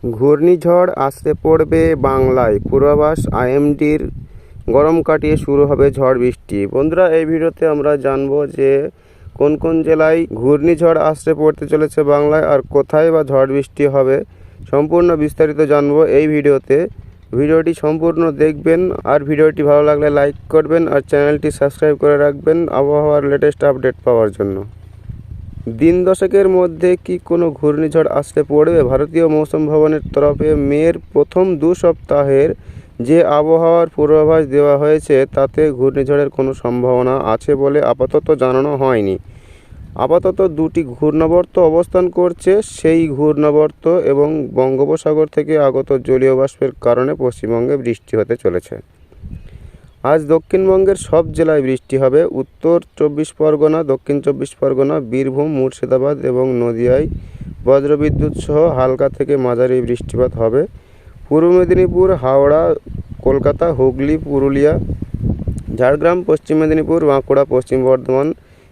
ঘূর্ণিঝড় আসতে পড়বে বাংলায়, পূর্বাভাস আইএমডির। গরম কাটিয়ে শুরু হবে ঝড় বৃষ্টি। বন্ধুরা, এই ভিডিওতে আমরা জানবো যে কোন কোন জেলায় ঘূর্ণিঝড় আসতে পড়তে চলেছে বাংলায়, আর কোথায় বা ঝড় বৃষ্টি হবে। সম্পূর্ণ বিস্তারিত জানবো এই ভিডিওতে। ভিডিওটি সম্পূর্ণ দেখবেন, আর ভিডিওটি ভালো লাগলে লাইক করবেন, আর চ্যানেলটি সাবস্ক্রাইব করে রাখবেন আবহাওয়ার লেটেস্ট আপডেট পাওয়ার জন্য। দিন দশেকের মধ্যে কি কোনো ঘূর্ণিঝড় আসতে পড়বে? ভারতীয় মৌসুম ভবনের তরফে মের প্রথম 2 সপ্তাহের যে আবহাওয়ার পূর্বাভাস দেওয়া হয়েছে তাতে ঘূর্ণিঝড়ের কোনো সম্ভাবনা আছে বলে আপাতত জানানো হয়নি। আপাতত 2টি ঘূর্ণাবর্ত অবস্থান করছে। সেই ঘূর্ণাবর্ত এবং বঙ্গোপসাগর থেকে আগত জলীয় বাষ্পের কারণে পশ্চিমবঙ্গে বৃষ্টি হতে চলেছে। আজ দক্ষিণবঙ্গের সব জেলায় বৃষ্টি হবে। উত্তর 24 পরগনা, দক্ষিণ 24 পরগনা, বীরভূম, মুর্শিদাবাদ এবং নদিয়ায় বজ্রবিদ্যুৎ সহ হালকা থেকে মাঝারি বৃষ্টিপাত হবে। পূর্ব মেদিনীপুর, হাওড়া, কলকাতা, হুগলি, পুরুলিয়া, ঝাড়গ্রাম, পশ্চিম মেদিনীপুর, বাঁকুড়া, পশ্চিম বর্ধমান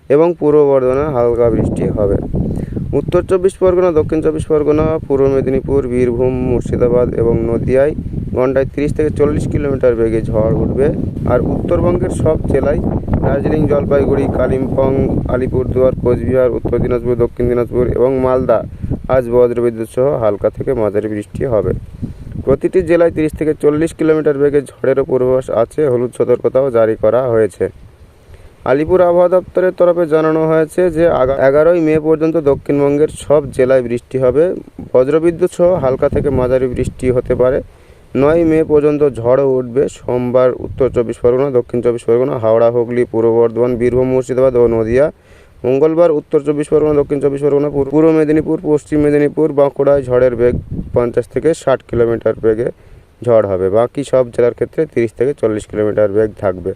এবং পূর্ব বর্ধমানে হালকা বৃষ্টি হবে। উত্তর 24 পরগনা, দক্ষিণ 24 পরগনা, পূর্ব মেদিনীপুর, বীরভূম, মুর্শিদাবাদ এবং নদিয়ায় ঘন্টায় 30 থেকে 40 কিলোমিটার বেগে ঝড় উঠবে। আর উত্তরবঙ্গের সব জেলায় দার্জিলিং, জলপাইগুড়ি, কালিম্পং, আলিপুরদুয়ার, কোচবিহার, উত্তর দিনাজপুর, দক্ষিণ দিনাজপুর এবং মালদা আজ বজ্রবিদ্যুৎ সহ হালকা থেকে মাঝারি বৃষ্টি হবে। প্রতিটি জেলায় 30 থেকে 40 কিলোমিটার বেগে ঝড়েরও পূর্বাভাস আছে। হলুদ সতর্কতাও জারি করা হয়েছে। আলিপুর আবহাওয়া দপ্তরের তরফে জানানো হয়েছে যে 11ই মে পর্যন্ত দক্ষিণবঙ্গের সব জেলায় বৃষ্টি হবে। বজ্রবিদ্যুৎ সহ হালকা থেকে মাঝারি বৃষ্টি হতে পারে। 9 মে পর্যন্ত ঝড়ও উঠবে। সোমবার উত্তর 24 পরগনা, দক্ষিণ 24 পরগনা, হাওড়া, হুগলি, পূর্ব বর্ধমান, বীরভূম, মুর্শিদাবাদ ও নদিয়া। মঙ্গলবার উত্তর 24 পরগনা, দক্ষিণ 24 পরগনা, পূর্ব মেদিনীপুর, পশ্চিম মেদিনীপুর, বাঁকুড়ায় ঝড়ের বেগ 50 থেকে 60 কিলোমিটার বেগে ঝড় হবে। বাকি সব জেলার ক্ষেত্রে 30 থেকে 40 কিলোমিটার বেগ থাকবে।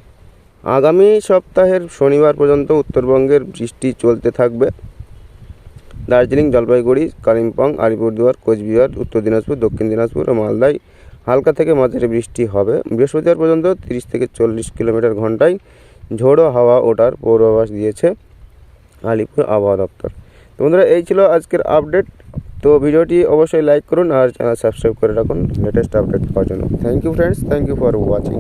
আগামী সপ্তাহের শনিবার পর্যন্ত উত্তরবঙ্গের বৃষ্টি চলতে থাকবে। দার্জিলিং, জলপাইগুড়ি, কালিম্পং, আলিপুরদুয়ার, কোচবিহার, উত্তর দিনাজপুর, দক্ষিণ দিনাজপুর ও মালদায় হালকা থেকে মাঝারি বৃষ্টি হবে। বৃহস্পতিবার পর্যন্ত 30 থেকে 40 কিলোমিটার ঘন্টায় ঝোড়ো হাওয়া ওঠার পূর্বাভাস দিয়েছে আলিপুর আবহাওয়া দপ্তর। তো বন্ধুরা, এই ছিল আজকের আপডেট। তো ভিডিওটি অবশ্যই লাইক করুন আর চ্যানেল সাবস্ক্রাইব করে রাখুন লেটেস্ট আপডেট পাওয়ার জন্য। Thank you friends, thank you for watching.